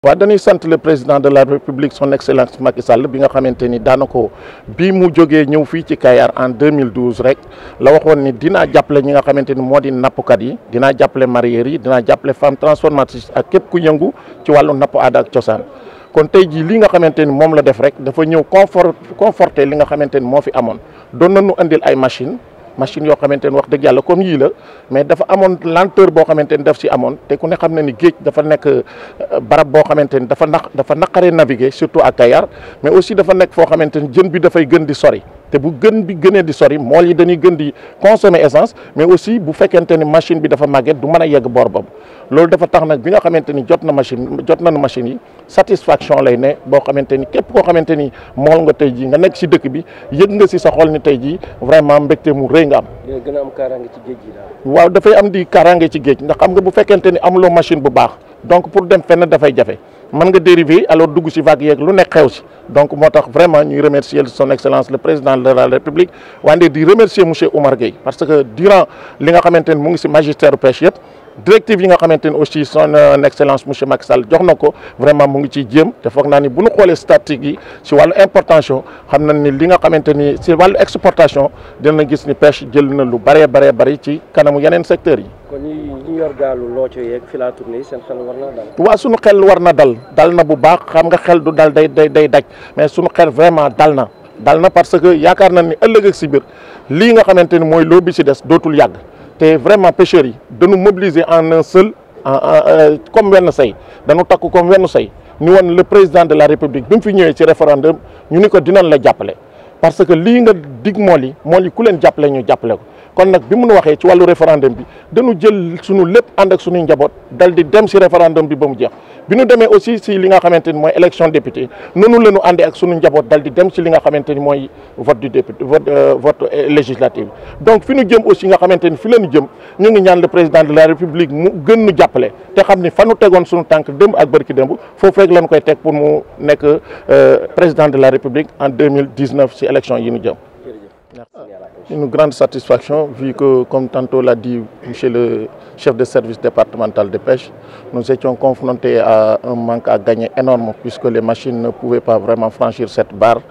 waaw dañuy sant le président de la république son excellence Macky Sall bi nga xamante ni daanako bii mu jógee ñëw fii ci Kayar en 2012 rek la waxoon ni dinaa jàppale ñi nga xamante ni moo di nappkat yi dinaa jàppale mareyeurs yi dinaa jàppale femme transformatrice ak képp ku yëngu ci wàllu napp aada ak cosaan kon tey jii li nga xamante ni moom la def rek dafa ñëw conforter li nga xamante ni moo fi amoon doon nañu andil ay machine yoo xamante ni wax dëgg yàlla comme yii la mais dafa amoon lenteur boo xamante ni daf si amoon te ku ne xam ne ni géej dafa nekk barab boo xamante ni dafa naqaree naviguer surtout à Kayar mais aussi dafa nekk foo xamante ni jën bi dafay gën di sori te bu gën bi gënee di sori mool yi dañuy gën di consommer essence mais aussi bu fekkente ni machine bi dafa màgget du mën a yegg boor boobu loolu dafa tax nag bi nga xamante ni jot nañu machine yi satisfaction lay ne boo xamante ni képp koo xamante ni mool nga tey jii nga nekk si dëkk bi yëg nga si sa xol ni tey jii vraiment mbégte mu rëy nga am. gën a am kaaraange ci géej gi daal. waaw dafay am di kaaraange ci géej ndax xam nga bu fekkente ni amuloo machine bu baax donc pour dem fenn dafay jafe mën nga dériver alors dugg si vague yeeg lu nekk xew si donc moo tax vraiment ñuy remercier son excellence le président de la république wante di remercier monsieur Oumar Gueye parce que durant li nga xamante ni mu ngi si magistère pêche yëpp directive yi nga xamante ni aussi son excellence monsieur Macky Sall jox na ko vraiment mu ngi ciy jéem te foog naa ni bu ñu xoolee statistique yi si wàllu importation xam nañ ni li nga xamante ni si wàllu exportation dina gis ni pêche jël na lu bëree ci kanamu yeneen secteurs yi. kon ñi yor gaalu looco yeeg fi laa tourné seen xel war na dal. waaw suñu xel war na dal na bu baax xam nga xel du dal day daj mais suñu xel vraiment dal na parce que yaakaar nañ ni ëllëg ak si biir lii nga xamante ni mooy loo bi si des dootul yàgg. te vraiment pêcheurs yi dañu mobiliser en un seul comme wenn say dañu takku comme wenn say ni woon le président de la république bi mu fi ñëwee ci référendum ñu ni ko dinañ la jàppale parce que lii nga dig mool yi ku leen jàppale ñu jàppale ko kon nag bi mu nu waxee ci wàllu référendum bi dañu jël suñu lépp ànd ak suñuy njaboot dal di dem si référendum bi ba mu jeex bi ñu demee aussi si li nga xamante ni mooy élection député noonu la ñu àndee ak suñu njaboot dal di dem si li nga xamante ni mooy vote du député vote législatif donc fi ñu jëm aussi nga xamante ni fi la ñu jëm ñu ngi ñaan le président de la république mu gën ñu jàppale te xam ni fa nu tegoon suñu tànk démb ak bërki démb foofu rek lañu koy teg pour mu nekk président de la république en 2019 si élection yi ñu jëm. Une grande satisfaction vu que, comme tantôt l'a dit monsieur le chef de service départemental de pêche, nous étions confrontés à un manque à gagner énorme puisque les machines ne pouvaient pas vraiment franchir cette barre.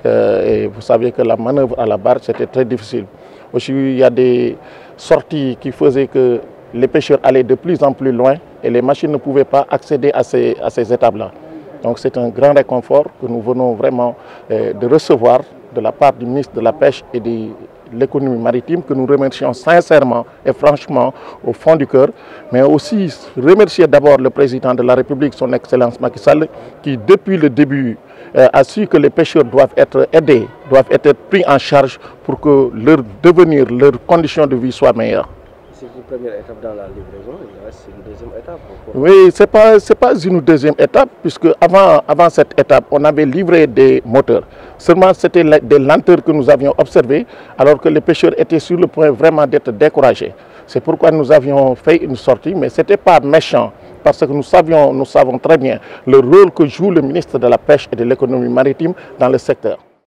Et vous savez que la manœuvre à la barre, c'était très difficile. Aussi, il y a des sorties qui faisaient que les pêcheurs allaient de plus en plus loin et les machines ne pouvaient pas accéder à ces étapes-là. Donc c'est un grand réconfort que nous venons vraiment de recevoir de la part du ministre de la Pêche et de l'économie maritime que nous remercions sincèrement et franchement au fond du cœur, mais aussi remercier d'abord le président de la République, son excellence Macky Sall, qui depuis le début a su que les pêcheurs doivent être aidés, doivent être pris en charge pour que leur devenir, leurs conditions de vie soient meilleures. C'est une première étape dans la livraison, il reste une deuxième étape. Oui, c'est pas une deuxième étape, puisque avant cette étape, on avait livré des moteurs. Seulement, c'était des lenteurs que nous avions observées, alors que les pêcheurs étaient sur le point vraiment d'être découragés. C'est pourquoi nous avions fait une sortie, mais ce n'était pas méchant, parce que nous savons très bien le rôle que joue le ministre de la Pêche et de l'économie maritime dans le secteur.